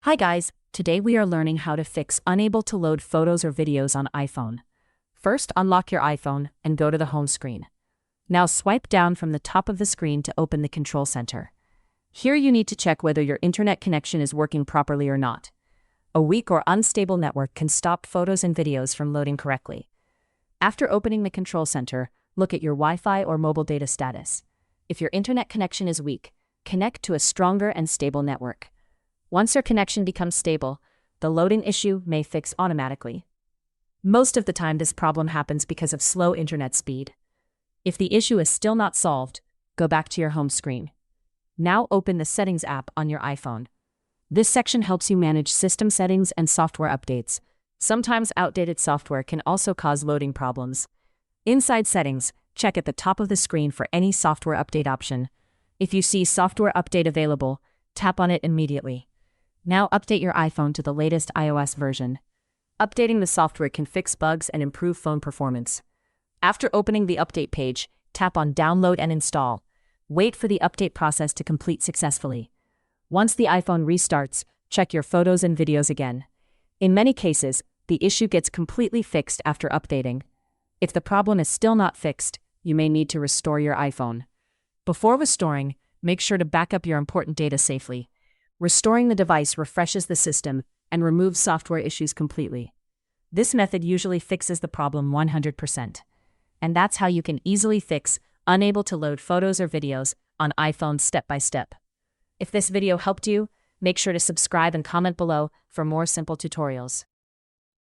Hi guys, today we are learning how to fix unable to load photos or videos on iPhone. First, unlock your iPhone and go to the home screen. Now swipe down from the top of the screen to open the control center. Here you need to check whether your internet connection is working properly or not. A weak or unstable network can stop photos and videos from loading correctly. After opening the control center, look at your Wi-Fi or mobile data status. If your internet connection is weak, connect to a stronger and stable network. Once your connection becomes stable, the loading issue may fix automatically. Most of the time this problem happens because of slow internet speed. If the issue is still not solved, go back to your home screen. Now open the Settings app on your iPhone. This section helps you manage system settings and software updates. Sometimes outdated software can also cause loading problems. Inside Settings, check at the top of the screen for any software update option. If you see Software Update available, tap on it immediately. Now update your iPhone to the latest iOS version. Updating the software can fix bugs and improve phone performance. After opening the update page, tap on Download and Install. Wait for the update process to complete successfully. Once the iPhone restarts, check your photos and videos again. In many cases, the issue gets completely fixed after updating. If the problem is still not fixed, you may need to restore your iPhone. Before restoring, make sure to back up your important data safely. Restoring the device refreshes the system and removes software issues completely. This method usually fixes the problem 100%. And that's how you can easily fix unable to load photos or videos on iPhone step by step. If this video helped you, make sure to subscribe and comment below for more simple tutorials.